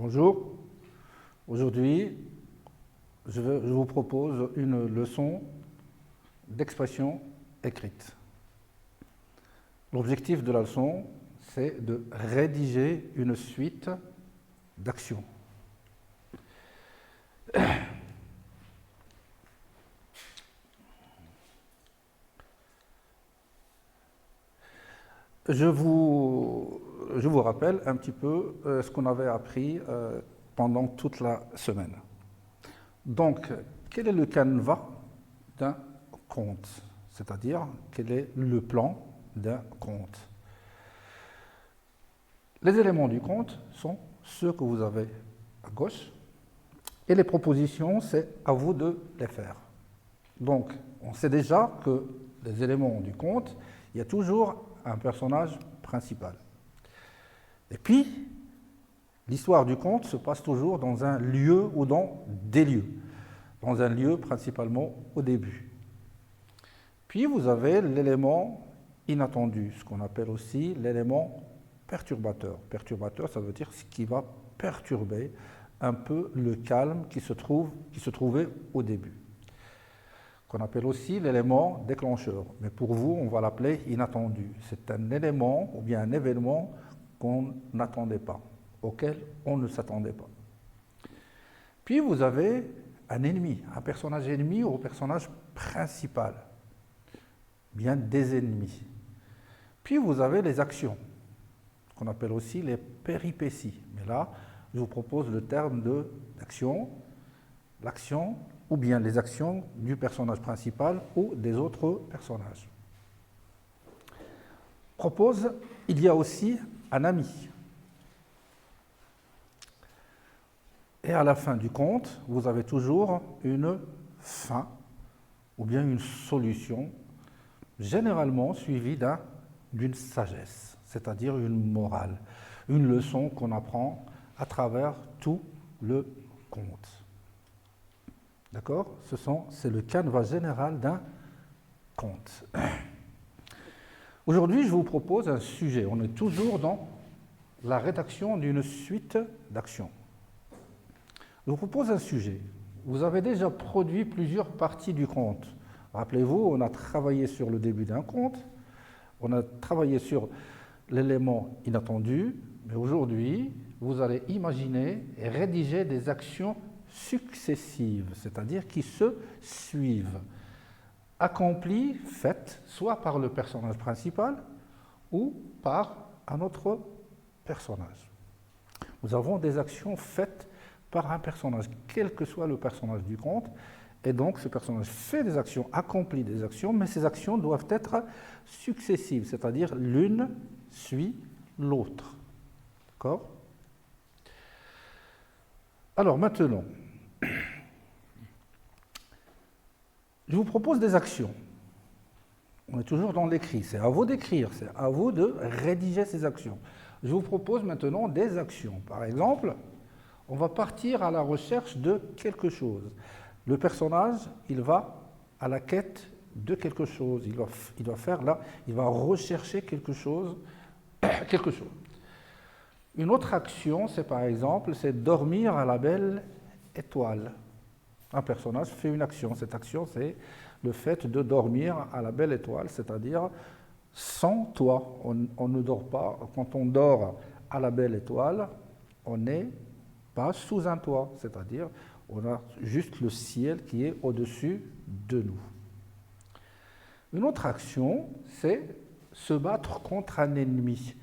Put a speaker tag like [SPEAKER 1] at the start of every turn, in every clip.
[SPEAKER 1] Bonjour, aujourd'hui je vous propose une leçon d'expression écrite. L'objectif de la leçon, c'est de rédiger une suite d'actions. Je vous rappelle un petit peu ce qu'on avait appris pendant toute la semaine. Donc, quel est le canevas d'un compte? C'est-à-dire, quel est le plan d'un compte? Les éléments du compte sont ceux que vous avez à gauche, et les propositions, c'est à vous de les faire. Donc, on sait déjà que les éléments du compte, il y a toujours un personnage principal. Et puis, l'histoire du conte se passe toujours dans un lieu ou dans des lieux. Dans un lieu principalement au début. Puis vous avez l'élément inattendu, ce qu'on appelle aussi l'élément perturbateur. Perturbateur, ça veut dire ce qui va perturber un peu le calme qui se trouvait au début. Qu'on appelle aussi l'élément déclencheur. Mais pour vous, on va l'appeler inattendu. C'est un élément ou bien un événement qu'on n'attendait pas, auquel on ne s'attendait pas. Puis vous avez un ennemi, un personnage ennemi ou un personnage principal, bien des ennemis. Puis vous avez les actions, qu'on appelle aussi les péripéties. Mais là, je vous propose le terme d'action, l'action ou bien les actions du personnage principal ou des autres personnages. Propose, il y a aussi un ami. Et à la fin du conte, vous avez toujours une fin ou bien une solution, généralement suivie d'une sagesse, c'est-à-dire une morale, une leçon qu'on apprend à travers tout le conte. D'accord? C'est le canevas général d'un conte. Aujourd'hui, je vous propose un sujet. On est toujours dans la rédaction d'une suite d'actions. Je vous propose un sujet. Vous avez déjà produit plusieurs parties du conte. Rappelez-vous, on a travaillé sur le début d'un conte, on a travaillé sur l'élément inattendu, mais aujourd'hui, vous allez imaginer et rédiger des actions successives, c'est-à-dire qui se suivent, accomplies, faites, soit par le personnage principal ou par un autre personnage. Nous avons des actions faites par un personnage, quel que soit le personnage du conte, et donc ce personnage fait des actions, accomplit des actions, mais ces actions doivent être successives, c'est-à-dire l'une suit l'autre. D'accord? Alors maintenant, je vous propose des actions. On est toujours dans l'écrit, c'est à vous d'écrire, c'est à vous de rédiger ces actions. Je vous propose maintenant des actions. Par exemple, on va partir à la recherche de quelque chose. Le personnage, il va à la quête de quelque chose. Il va rechercher quelque chose. Une autre action, c'est par exemple, c'est dormir à la belle étoile. Un personnage fait une action. Cette action, c'est le fait de dormir à la belle étoile, c'est-à-dire sans toit. On ne dort pas. Quand on dort à la belle étoile, on n'est pas sous un toit, c'est-à-dire on a juste le ciel qui est au-dessus de nous. Une autre action, c'est se battre contre un ennemi.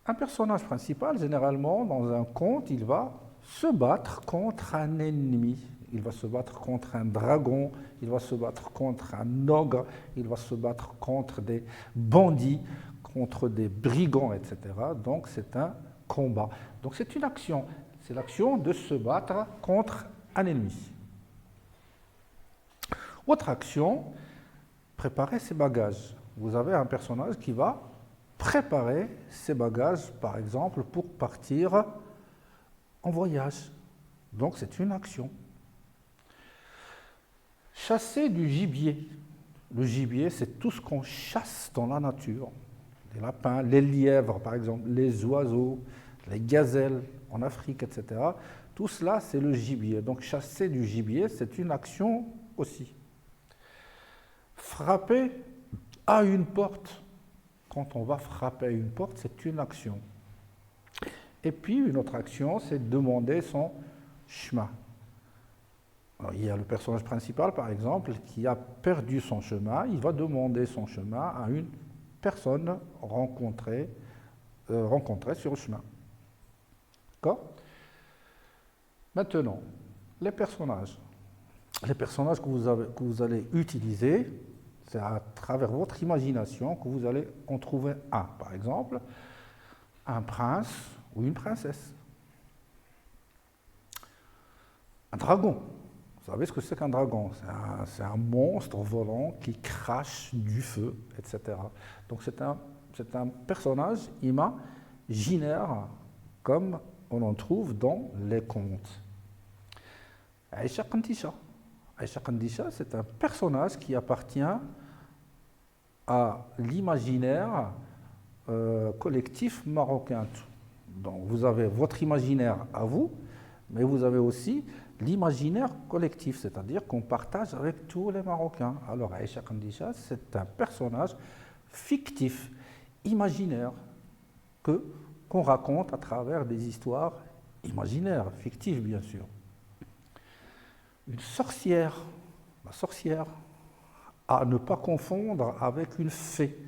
[SPEAKER 1] Un personnage principal, généralement, dans un conte, il va se battre contre un ennemi. Il va se battre contre un dragon, il va se battre contre un ogre, il va se battre contre des bandits, contre des brigands, etc. Donc c'est un combat. Donc c'est une action. C'est l'action de se battre contre un ennemi. Autre action, préparer ses bagages. Vous avez un personnage qui va préparer ses bagages, par exemple, pour partir en voyage. Donc c'est une action. Chasser du gibier. Le gibier, c'est tout ce qu'on chasse dans la nature. Les lapins, les lièvres, par exemple, les oiseaux, les gazelles, en Afrique, etc. Tout cela, c'est le gibier. Donc chasser du gibier, c'est une action aussi. Frapper à une porte, quand on va frapper à une porte, c'est une action. Et puis une autre action, c'est demander son chemin. Alors, il y a le personnage principal, par exemple, qui a perdu son chemin. Il va demander son chemin à une personne rencontrée sur le chemin. D'accord? Maintenant, les personnages. Les personnages que vous allez utiliser, c'est à travers votre imagination que vous allez en trouver un. Par exemple, un prince ou une princesse. Un dragon. Vous savez ce que c'est qu'un dragon? C'est un monstre volant qui crache du feu, etc. Donc c'est un personnage imaginaire, comme on en trouve dans les contes. Aïcha Kandisha. Aïcha Kandisha, c'est un personnage qui appartient à l'imaginaire collectif marocain. Donc vous avez votre imaginaire à vous, mais vous avez aussi l'imaginaire collectif, c'est-à-dire qu'on partage avec tous les Marocains. Alors Aïcha Kandisha, c'est un personnage fictif, imaginaire, qu'on raconte à travers des histoires imaginaires, fictives bien sûr. Une sorcière, la sorcière, à ne pas confondre avec une fée.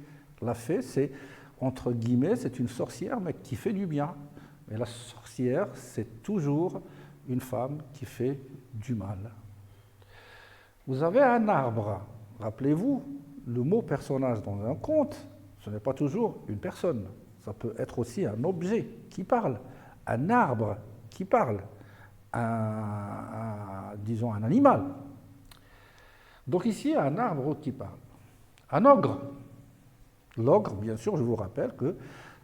[SPEAKER 1] La fée, c'est, entre guillemets, c'est une sorcière, mais qui fait du bien. Mais la sorcière, c'est toujours une femme qui fait du mal. Vous avez un arbre. Rappelez-vous, le mot personnage dans un conte, ce n'est pas toujours une personne. Ça peut être aussi un objet qui parle, un arbre qui parle, disons un animal. Donc ici, il y a un arbre qui parle. Un ogre. L'ogre, bien sûr, je vous rappelle que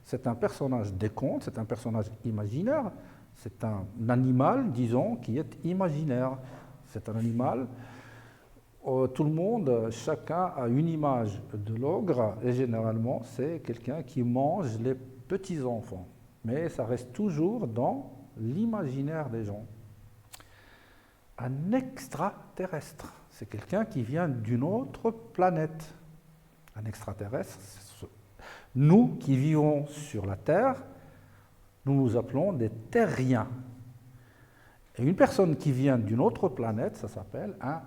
[SPEAKER 1] c'est un personnage des contes, c'est un personnage imaginaire, c'est un animal, disons, qui est imaginaire. C'est un animal, tout le monde, chacun a une image de l'ogre, et généralement, c'est quelqu'un qui mange les petits-enfants. Mais ça reste toujours dans l'imaginaire des gens. Un extraterrestre, c'est quelqu'un qui vient d'une autre planète. Un extraterrestre, nous qui vivons sur la Terre, nous nous appelons des terriens. Et une personne qui vient d'une autre planète, ça s'appelle un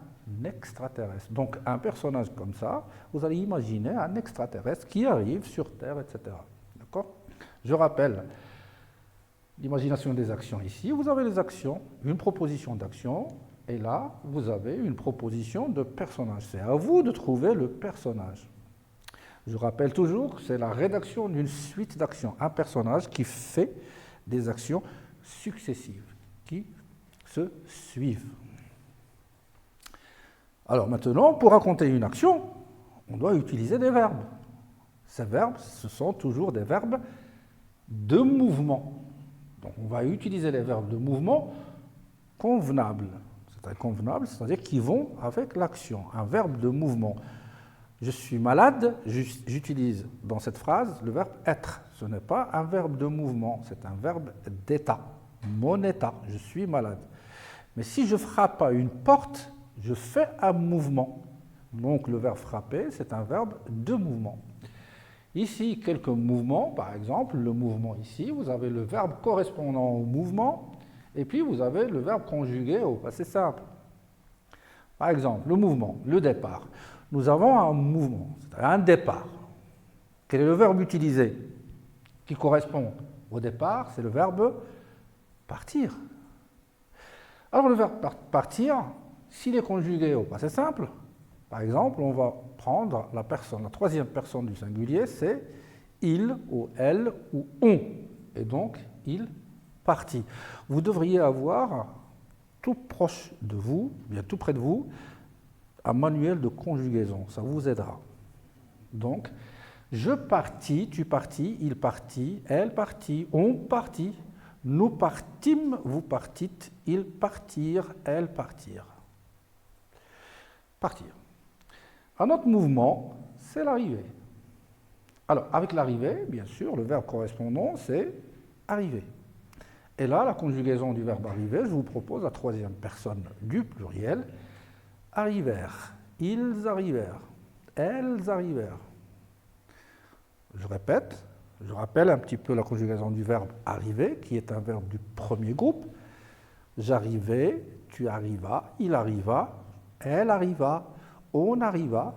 [SPEAKER 1] extraterrestre. Donc un personnage comme ça, vous allez imaginer un extraterrestre qui arrive sur Terre, etc. D'accord? Je rappelle l'imagination des actions ici. Vous avez les actions, une proposition d'action, et là, vous avez une proposition de personnage. C'est à vous de trouver le personnage. Je rappelle toujours que c'est la rédaction d'une suite d'actions. Un personnage qui fait des actions successives, qui se suivent. Alors maintenant, pour raconter une action, on doit utiliser des verbes. Ces verbes, ce sont toujours des verbes de mouvement. Donc on va utiliser les verbes de mouvement convenables. C'est-à-dire qui vont avec l'action. Un verbe de mouvement. Je suis malade, j'utilise dans cette phrase le verbe être. Ce n'est pas un verbe de mouvement, c'est un verbe d'état. Mon état, je suis malade. Mais si je frappe à une porte, je fais un mouvement. Donc le verbe frapper, c'est un verbe de mouvement. Ici, quelques mouvements, par exemple, le mouvement ici, vous avez le verbe correspondant au mouvement, et puis vous avez le verbe conjugué au passé simple. Par exemple, le mouvement, le départ. Nous avons un mouvement, c'est-à-dire un départ. Quel est le verbe utilisé qui correspond au départ? C'est le verbe partir. Alors le verbe partir, s'il est conjugué au passé simple, par exemple, on va prendre la troisième personne du singulier, c'est il ou elle ou on. Et donc, il partit. Vous devriez avoir tout proche de vous, bien tout près de vous, un manuel de conjugaison, ça vous aidera. Donc, je partis, tu partis, il partit, elle partit, on partit, nous partîmes, vous partîtes, ils partirent, elles partirent. Partir. Un autre mouvement, c'est l'arrivée. Alors, avec l'arrivée, bien sûr, le verbe correspondant, c'est arriver. Et là, la conjugaison du verbe arriver, je vous propose la troisième personne du pluriel. Arrivèrent, ils arrivèrent, elles arrivèrent. Je répète, je rappelle un petit peu la conjugaison du verbe arriver, qui est un verbe du premier groupe. J'arrivai, tu arrivas, il arriva, elle arriva, on arriva,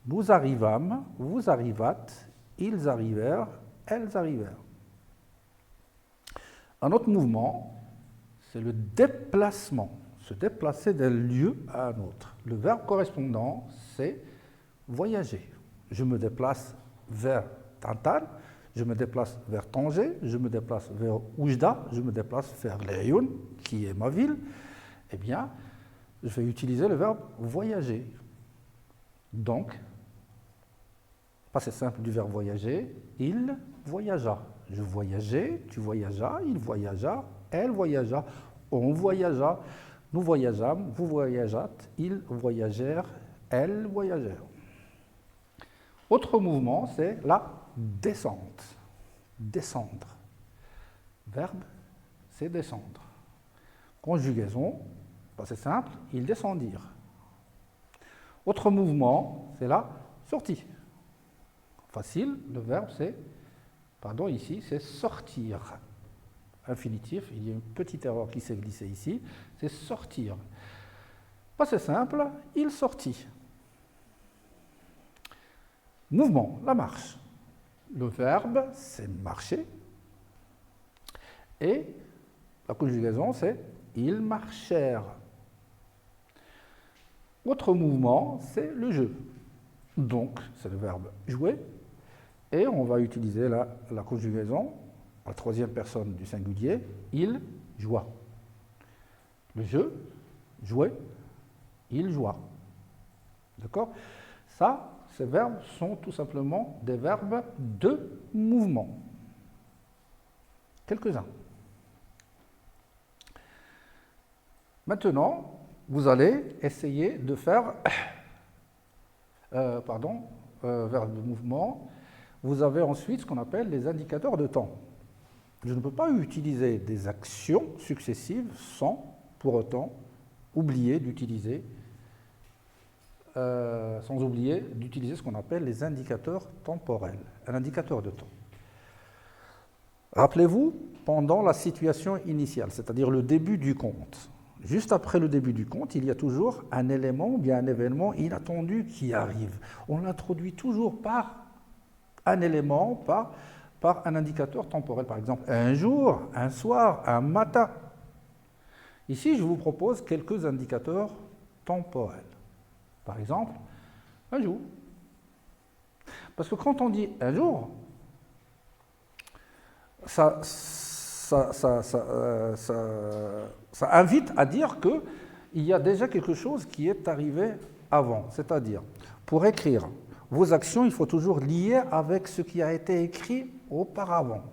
[SPEAKER 1] nous arrivâmes, vous arrivâtes, ils arrivèrent, elles arrivèrent. Un autre mouvement, c'est le déplacement, se déplacer d'un lieu à un autre. Le verbe correspondant, c'est voyager. Je me déplace vers Tantan, je me déplace vers Tanger, je me déplace vers Oujda, je me déplace vers Laayoune, qui est ma ville. Eh bien, je vais utiliser le verbe voyager. Donc, passé simple du verbe voyager, il voyagea. Je voyageais, tu voyageas, il voyagea, elle voyagea, on voyagea, nous voyageâmes, vous voyageâtes, ils voyagèrent, elles voyagèrent. Autre mouvement, c'est la descente. Descendre. Verbe, c'est descendre. Conjugaison, c'est simple, ils descendirent. Autre mouvement, c'est la sortie. Facile, le verbe c'est, ici, c'est sortir. Infinitif, il y a une petite erreur qui s'est glissée ici, c'est sortir. C'est simple, il sortit. Mouvement, la marche. Le verbe, c'est marcher. Et la conjugaison, c'est ils marchèrent. Autre mouvement, c'est le jeu. Donc, c'est le verbe jouer. Et on va utiliser la conjugaison, la troisième personne du singulier, il joua. Le jeu, jouer, il joua. D'accord? Ça, ces verbes sont tout simplement des verbes de mouvement. Quelques-uns. Maintenant, vous allez essayer de faire, verbe de mouvement. Vous avez ensuite ce qu'on appelle les indicateurs de temps. Je ne peux pas utiliser des actions successives sans, pour autant, oublier d'utiliser ce qu'on appelle les indicateurs temporels, un indicateur de temps. Rappelez-vous, pendant la situation initiale, c'est-à-dire le début du conte, juste après le début du conte, il y a toujours un élément ou bien un événement inattendu qui arrive. On l'introduit toujours par un élément, par un indicateur temporel, par exemple un jour, un soir, un matin. Ici, je vous propose quelques indicateurs temporels. Par exemple, un jour. Parce que quand on dit un jour, ça invite à dire qu'il y a déjà quelque chose qui est arrivé avant. C'est-à-dire, pour écrire vos actions, il faut toujours lier avec ce qui a été écrit auparavant.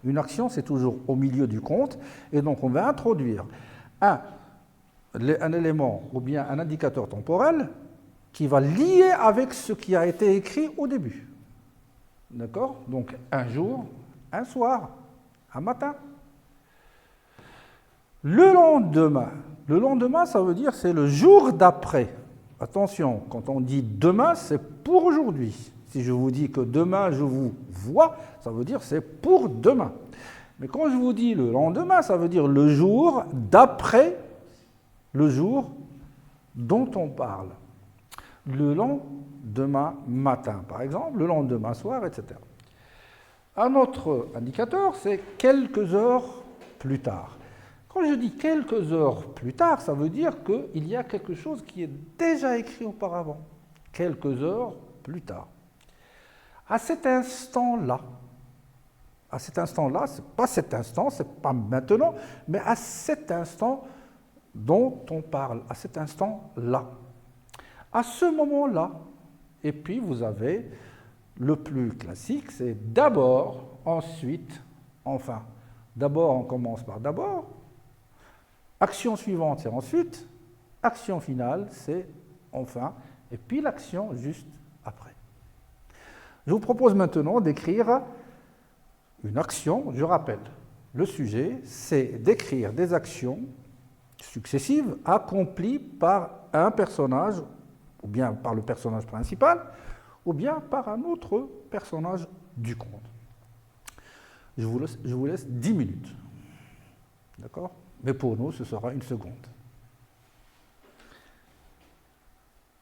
[SPEAKER 1] Une action, c'est toujours au milieu du conte, et donc on va introduire un élément ou bien un indicateur temporel qui va lier avec ce qui a été écrit au début. D'accord? Donc un jour, un soir, un matin. Le lendemain. Le lendemain, ça veut dire c'est le jour d'après. Attention, quand on dit demain, c'est pour aujourd'hui. Si je vous dis que demain je vous vois, ça veut dire c'est pour demain. Mais quand je vous dis le lendemain, ça veut dire le jour d'après le jour dont on parle. Le lendemain matin, par exemple, le lendemain soir, etc. Un autre indicateur, c'est quelques heures plus tard. Quand je dis quelques heures plus tard, ça veut dire qu'il y a quelque chose qui est déjà écrit auparavant. Quelques heures plus tard. À cet instant-là, c'est pas cet instant, c'est pas maintenant, mais à cet instant dont on parle, à cet instant-là. À ce moment-là, et puis vous avez le plus classique, c'est d'abord, ensuite, enfin. D'abord, on commence par d'abord. Action suivante, c'est ensuite. Action finale, c'est enfin. Et puis l'action juste après. Je vous propose maintenant d'écrire une action, je rappelle. le sujet, c'est d'écrire des actions successives accomplies par un personnage, ou bien par le personnage principal, ou bien par un autre personnage du conte. Je vous laisse 10 minutes. D'accord? Mais pour nous, ce sera une seconde.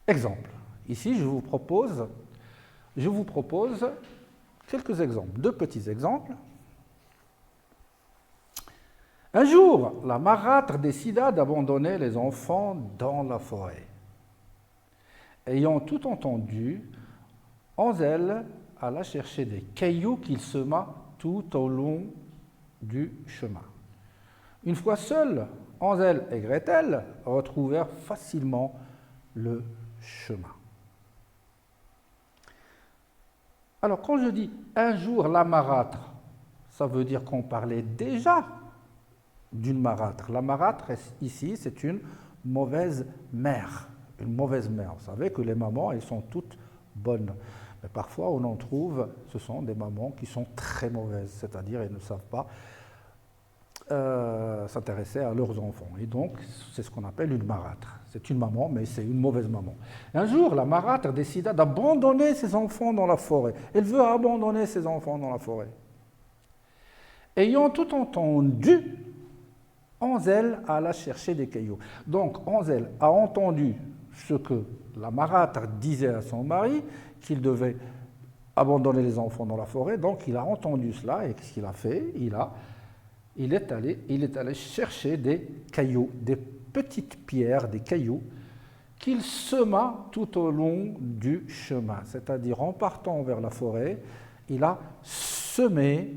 [SPEAKER 1] Exemple. Ici, je vous propose quelques exemples, deux petits exemples. Un jour, la marâtre décida d'abandonner les enfants dans la forêt. Ayant tout entendu, Hansel alla chercher des cailloux qu'il sema tout au long du chemin. Une fois seuls, Hansel et Gretel retrouvèrent facilement le chemin. Alors, quand je dis un jour la marâtre, ça veut dire qu'on parlait déjà d'une marâtre. La marâtre, ici, c'est une mauvaise mère. Une mauvaise mère. Vous savez que les mamans, elles sont toutes bonnes. Mais parfois, on en trouve, ce sont des mamans qui sont très mauvaises, c'est-à-dire elles ne savent pas s'intéresser à leurs enfants. Et donc, c'est ce qu'on appelle une marâtre. C'est une maman, mais c'est une mauvaise maman. Un jour, la marâtre décida d'abandonner ses enfants dans la forêt. Elle veut abandonner ses enfants dans la forêt. Ayant tout entendu, Hansel alla chercher des cailloux. Donc, Hansel a entendu ce que la marâtre disait à son mari, qu'il devait abandonner les enfants dans la forêt. Donc, il a entendu cela, et qu'est-ce qu'il a fait? Il est allé chercher des cailloux, des petites pierres, des cailloux, qu'il sema tout au long du chemin. C'est-à-dire, en partant vers la forêt, il a semé,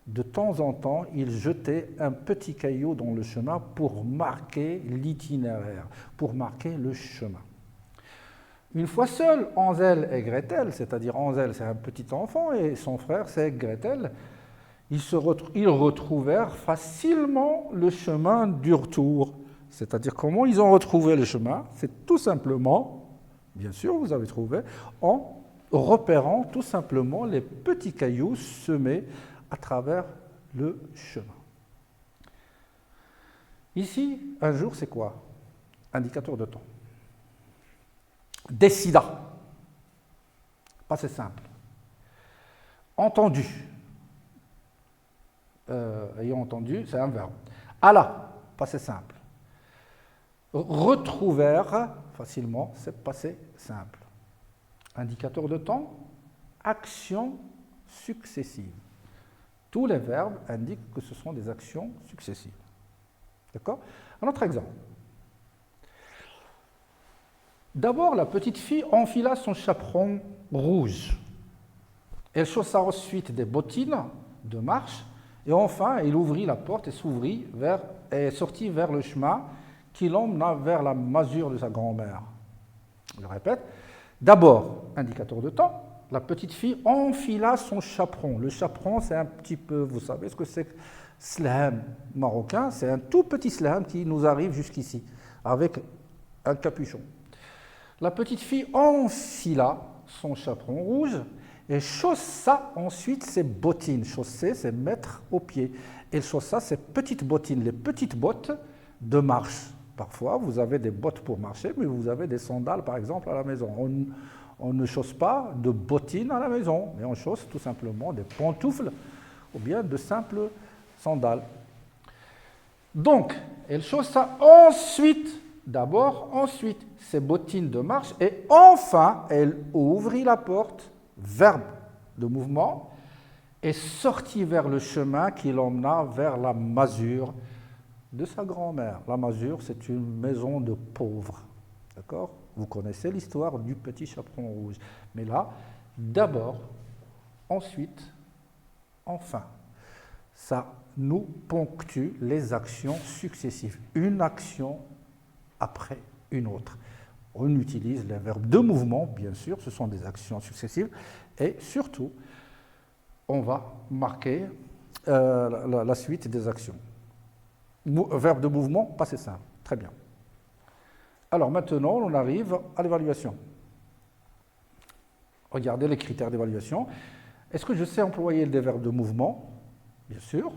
[SPEAKER 1] de temps en temps, il jetait un petit caillou dans le chemin pour marquer l'itinéraire, pour marquer le chemin. Une fois seuls, Hansel et Gretel, c'est-à-dire Hansel c'est un petit enfant et son frère c'est Gretel, ils retrouvèrent facilement le chemin du retour. C'est-à-dire comment ils ont retrouvé le chemin? C'est tout simplement, bien sûr vous avez trouvé, en repérant tout simplement les petits cailloux semés à travers le chemin. Ici, un jour c'est quoi? Indicateur de temps. Décida. Pas c'est simple. Entendu. Ayant entendu, c'est un verbe. Alla, passé simple. Retrouvèrent facilement, c'est passé simple. Indicateur de temps, action successive. Tous les verbes indiquent que ce sont des actions successives. D'accord? Un autre exemple. D'abord, la petite fille enfila son chaperon rouge. Elle chaussa ensuite des bottines de marche et enfin, elle ouvrit la porte et sortit vers le chemin qui l'emmena vers la masure de sa grand-mère. Je répète. D'abord, indicateur de temps, la petite fille enfila son chaperon. Le chaperon, c'est un petit peu, vous savez ce que c'est que slam marocain, c'est un tout petit slam qui nous arrive jusqu'ici, avec un capuchon. La petite fille enfila son chaperon rouge et chaussa ensuite ses bottines. Chausser, c'est mettre au pied. Elle chaussa ses petites bottines, les petites bottes de marche. Parfois, vous avez des bottes pour marcher, mais vous avez des sandales, par exemple, à la maison. On ne chausse pas de bottines à la maison, mais on chausse tout simplement des pantoufles ou bien de simples sandales. Donc, elle chaussa ensuite ses bottines de marche et enfin, elle ouvrit la porte, verbe de mouvement, et sortit vers le chemin qui l'emmena vers la masure de sa grand-mère. La masure, c'est une maison de pauvres. D'accord? Vous connaissez l'histoire du petit chaperon rouge. Mais là, d'abord, ensuite, enfin. Ça nous ponctue les actions successives. Une action après une autre. On utilise les verbes de mouvement, bien sûr, ce sont des actions successives. Et surtout, on va marquer la suite des actions. Verbe de mouvement, passé simple. Très bien. Alors maintenant, on arrive à l'évaluation. Regardez les critères d'évaluation. Est-ce que je sais employer des verbes de mouvement? Bien sûr.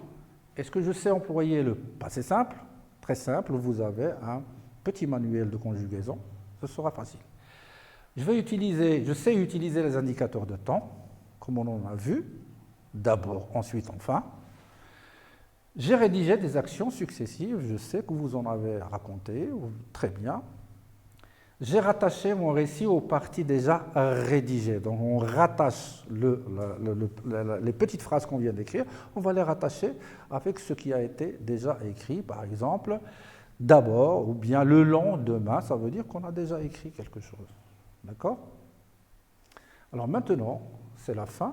[SPEAKER 1] Est-ce que je sais employer le passé simple? Très simple, vous avez un petit manuel de conjugaison, ce sera facile. Je sais utiliser les indicateurs de temps, comme on en a vu, d'abord, ensuite, enfin. J'ai rédigé des actions successives, je sais que vous en avez raconté, très bien. J'ai rattaché mon récit aux parties déjà rédigées. Donc on rattache les petites phrases qu'on vient d'écrire, on va les rattacher avec ce qui a été déjà écrit, par exemple, d'abord ou bien le lendemain, ça veut dire qu'on a déjà écrit quelque chose. D'accord? Alors maintenant, c'est la fin.